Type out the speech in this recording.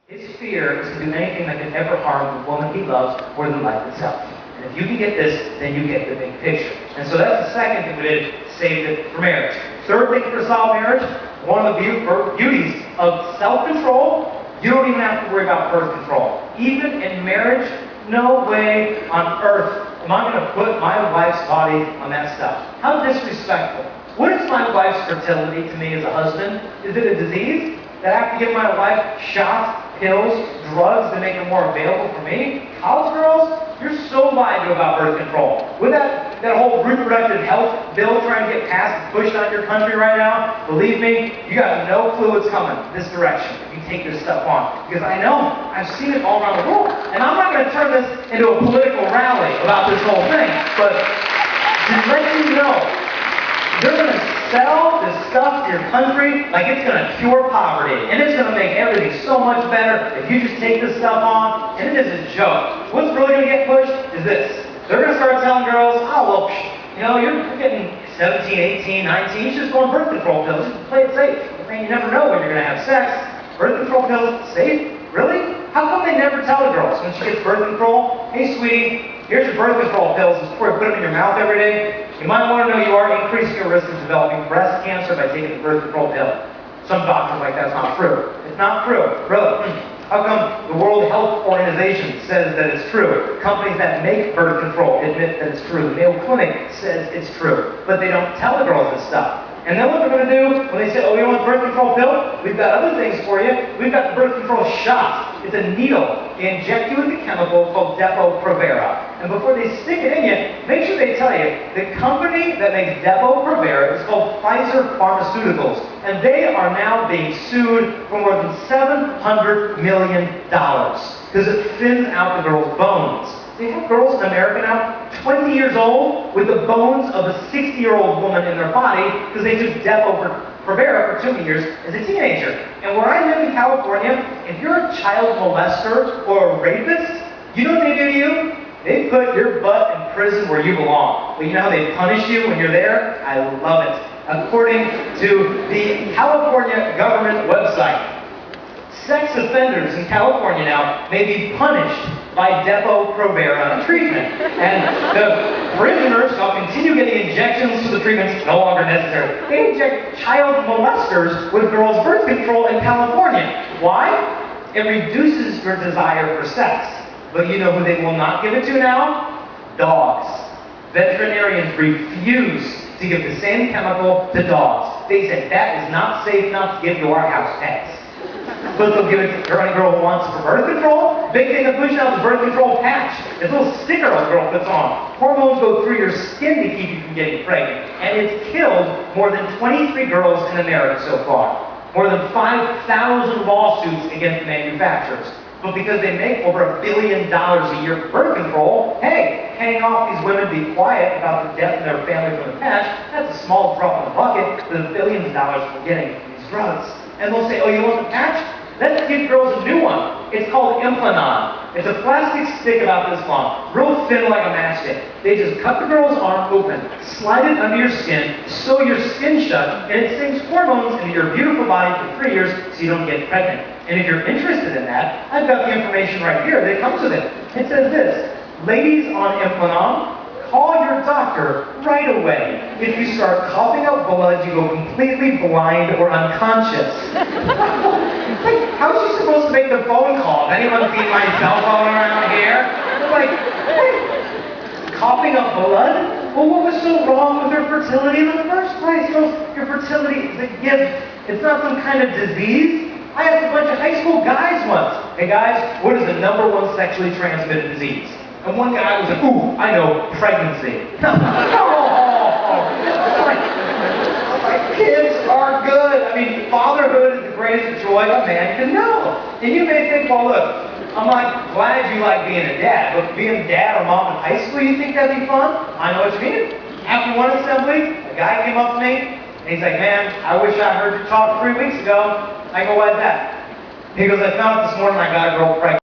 His fear is to do anything that could ever harm the woman he loves more than life itself. And if you can get this, then you get the big picture. And so that's the second thing we did, saved it for marriage. Third thing for solid marriage, one of the beauties of self-control, you don't even have to worry about birth control. Even in marriage, no way on earth am I going to put my wife's body on that stuff. How disrespectful. What is my wife's fertility to me as a husband? Is it a disease? That I have to give my wife shots, pills, drugs to make her more available for me? College girls, you're so lied to about birth control. With that whole reproductive health bill trying to get passed and pushed on your country right now, believe me, you got no clue what's coming this direction if you take this stuff on. Because I know, I've seen it all around the world. And I'm not going to turn this into a political rally about this whole thing, but to let you know, they're going to sell this stuff to your country like it's going to cure poverty. And it's going to make everything so much better if you just take this stuff on. And it is a joke. What's really going to get pushed is this. They're going to start telling girls, oh, well, you know, you're getting 17, 18, 19. You should just go on birth control pills. Just play it safe. I mean, you never know when you're going to have sex. Birth control pills, safe? Really? How come they never tell the girls when she gets birth control, hey, sweetie, here's your birth control pills. Before you put them in your mouth every day, you might want to know you are increasing your risk of developing breast cancer by taking the birth control pill. Some doctors like that's not true. It's not true. Really? How come the World Health Organization says that it's true? Companies that make birth control admit that it's true. The Mayo Clinic says it's true. But they don't tell the girls this stuff. And then what they're going to do when they say, oh, you want the birth control pill? We've got other things for you. We've got the birth control shot. It's a needle. They inject you with a chemical called Depo-Provera. And before they stick it in you, make sure they tell you, the company that makes Depo-Provera is called Pfizer Pharmaceuticals. And they are now being sued for more than $700 million because it thins out the girls' bones. They have girls in America now, 20 years old, with the bones of a 60-year-old woman in their body because they took Depo-Provera for 2 years as a teenager. And where I live in California, if you're a child molester or a rapist, you know what they do to you? They put your butt in prison where you belong. But you know how they punish you when you're there? I love it. According to the California government website, sex offenders in California now may be punished by Depo-Provera treatment. And the prisoners shall continue getting injections so the treatment's no longer necessary. They inject child molesters with girls' birth control in California. Why? It reduces your desire for sex. But you know who they will not give it to now? Dogs. Veterinarians refuse to give the same chemical to dogs. They said that is not safe enough to give to our house pets. But they'll give it to any girl who wants for birth control. Big thing that pushes out the birth control patch. It's a little sticker a girl puts on. Hormones go through your skin to keep you from getting pregnant. And it's killed more than 23 girls in America so far. More than 5,000 lawsuits against the manufacturers. But because they make over $1 billion a year for birth control, hey, hang off these women, be quiet about the death of their family from the patch, that's a small drop in the bucket for the billions of dollars we're getting from these drugs. And they'll say, oh, you want the patch? Let's give girls a new one. It's called Implanon. It's a plastic stick about this long, real thin like a matchstick. They just cut the girl's arm open, slide it under your skin, sew your skin shut, and it sinks hormones into your beautiful body for 3 years so you don't get pregnant. And if you're interested in that, I've got the information right here that comes with it. It says this, ladies on Implanon, call your doctor right away. If you start coughing out blood, you go completely blind or unconscious. Like, how is she supposed to make the phone call? Has anyone seen my cell phone around here? Like, coughing up blood? Well, what was so wrong with her fertility in the first place? Well, your fertility is a gift. It's not some kind of disease. I asked a bunch of high school guys once, hey guys, what is the #1 sexually transmitted disease? And one guy was like, ooh, I know, pregnancy. Kids are good. I mean, fatherhood is the greatest joy a man can know. And you may think, well, look, I'm not glad you like being a dad, but being dad or mom in high school, you think that'd be fun? I know what you mean. After one assembly, a guy came up to me, and he's like, man, I wish I heard you talk 3 weeks ago. I go, why's that? He goes, I found out this morning I got a girl pregnant.